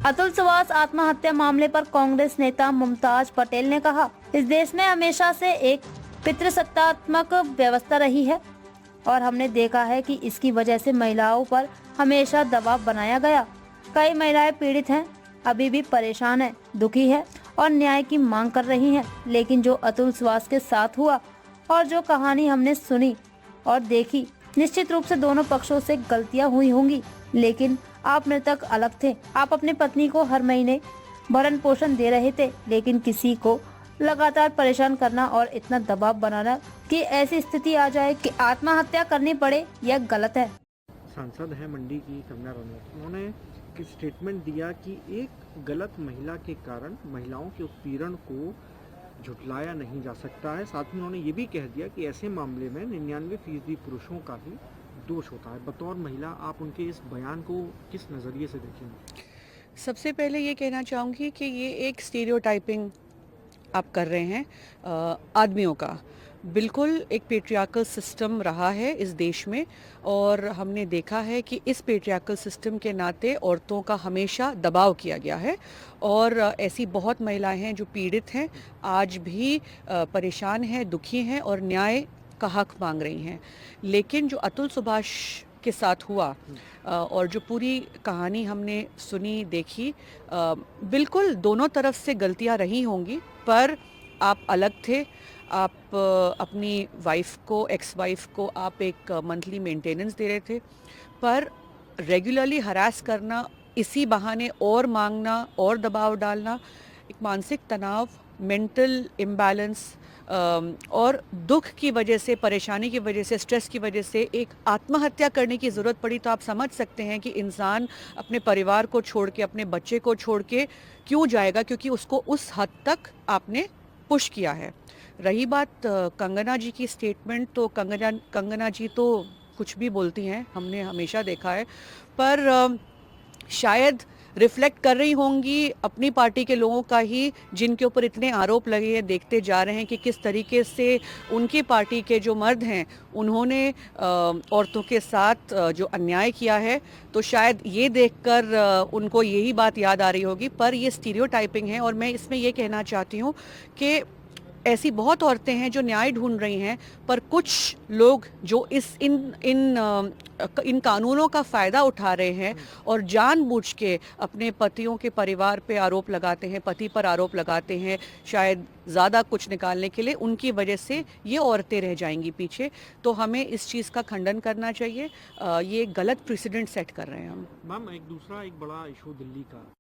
अतुल सुभाष आत्महत्या मामले पर कांग्रेस नेता मुमताज पटेल ने कहा, इस देश में हमेशा से एक पितृसत्तात्मक व्यवस्था रही है और हमने देखा है कि इसकी वजह से महिलाओं पर हमेशा दबाव बनाया गया। कई महिलाएं पीड़ित हैं, अभी भी परेशान हैं, दुखी है और न्याय की मांग कर रही हैं। लेकिन जो अतुल सुभाष के साथ हुआ और जो कहानी हमने सुनी और देखी, निश्चित रूप से दोनों पक्षों से गलतियां हुई होंगी, लेकिन आप मृतक अलग थे। आप अपनी पत्नी को हर महीने भरण पोषण दे रहे थे, लेकिन किसी को लगातार परेशान करना और इतना दबाव बनाना कि ऐसी स्थिति आ जाए कि आत्महत्या करनी पड़े, यह गलत है। सांसद है मंडी की कंगना रनौत, उन्होंने एक स्टेटमेंट दिया कि एक गलत महिला के कारण महिलाओं के उत्पीड़न को झुटलाया नहीं जा सकता है। साथ ही उन्होंने ये भी कह दिया कि ऐसे मामले में 99% पुरुषों का ही दोष होता है। बतौर महिला आप उनके इस बयान को किस नज़रिए से देखेंगे? सबसे पहले ये कहना चाहूँगी कि ये एक स्टीरियोटाइपिंग आप कर रहे हैं आदमियों का। बिल्कुल एक पेट्रियार्कल सिस्टम रहा है इस देश में और हमने देखा है कि इस पेट्रियार्कल सिस्टम के नाते औरतों का हमेशा दबाव किया गया है और ऐसी बहुत महिलाएं हैं जो पीड़ित हैं, आज भी परेशान हैं, दुखी हैं और न्याय का हक मांग रही हैं। लेकिन जो अतुल सुभाष के साथ हुआ और जो पूरी कहानी हमने सुनी देखी, बिल्कुल दोनों तरफ से गलतियां रही होंगी, पर आप अलग थे। आप अपनी वाइफ को, एक्स वाइफ को आप एक मंथली मेंटेनेंस दे रहे थे, पर रेगुलरली हरास करना, इसी बहाने और मांगना और दबाव डालना एक मानसिक तनाव, मेंटल इम्बैलेंस और दुख की वजह से, परेशानी की वजह से, स्ट्रेस की वजह से एक आत्महत्या करने की ज़रूरत पड़ी। तो आप समझ सकते हैं कि इंसान अपने परिवार को छोड़ के, अपने बच्चे को छोड़ के क्यों जाएगा, क्योंकि उसको उस हद तक आपने पुश किया है। रही बात कंगना जी की स्टेटमेंट, तो कंगना जी तो कुछ भी बोलती हैं, हमने हमेशा देखा है, पर शायद रिफ्लेक्ट कर रही होंगी अपनी पार्टी के लोगों का ही, जिनके ऊपर इतने आरोप लगे हैं। देखते जा रहे हैं कि किस तरीके से उनकी पार्टी के जो मर्द हैं उन्होंने औरतों के साथ जो अन्याय किया है, तो शायद ये देखकर उनको यही बात याद आ रही होगी। पर ये स्टीरियोटाइपिंग है और मैं इसमें ये कहना चाहती हूँ कि ऐसी बहुत औरतें हैं जो न्याय ढूंढ रही हैं, पर कुछ लोग जो इन कानूनों का फ़ायदा उठा रहे हैं और जानबूझ के अपने पतियों के परिवार पे आरोप लगाते हैं, पति पर आरोप लगाते हैं, शायद ज़्यादा कुछ निकालने के लिए, उनकी वजह से ये औरतें रह जाएंगी पीछे। तो हमें इस चीज़ का खंडन करना चाहिए। ये गलत प्रेसिडेंट सेट कर रहे हैं हम। मैम, एक बड़ा इशू दिल्ली का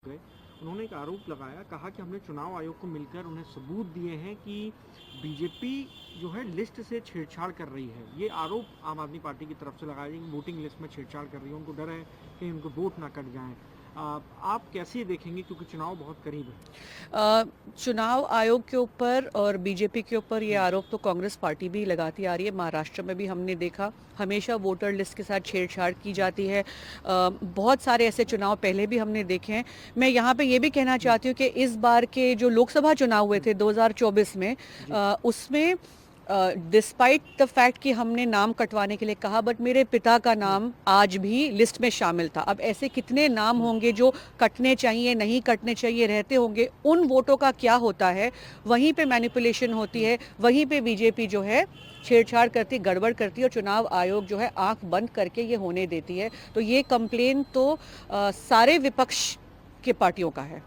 है। उन्होंने एक आरोप लगाया, कहा कि हमने चुनाव आयोग को मिलकर उन्हें सबूत दिए हैं कि बीजेपी जो है लिस्ट से छेड़छाड़ कर रही है। ये आरोप आम आदमी पार्टी की तरफ से लगाया, वोटिंग लिस्ट में छेड़छाड़ कर रही है, उनको डर है कि उनको वोट ना कट जाएं। आप कैसे देखेंगे, क्योंकि चुनाव बहुत करीब है? चुनाव आयोग के ऊपर और बीजेपी के ऊपर ये आरोप तो कांग्रेस पार्टी भी लगाती आ रही है। महाराष्ट्र में भी हमने देखा, हमेशा वोटर लिस्ट के साथ छेड़छाड़ की जाती है। बहुत सारे ऐसे चुनाव पहले भी हमने देखे हैं। मैं यहाँ पे ये भी कहना चाहती हूँ कि इस बार के जो लोकसभा चुनाव हुए थे 2024 में, उसमें डिस्पाइट द फैक्ट कि हमने नाम कटवाने के लिए कहा, बट मेरे पिता का नाम आज भी लिस्ट में शामिल था। अब ऐसे कितने नाम होंगे जो कटने चाहिए, नहीं कटने चाहिए, रहते होंगे। उन वोटों का क्या होता है, वहीं पे मैनिपुलेशन होती है, वहीं पे बीजेपी जो है छेड़छाड़ करती, गड़बड़ करती है और चुनाव आयोग जो है आंख बंद करके ये होने देती है। तो ये कंप्लेन तो सारे विपक्ष के पार्टियों का है।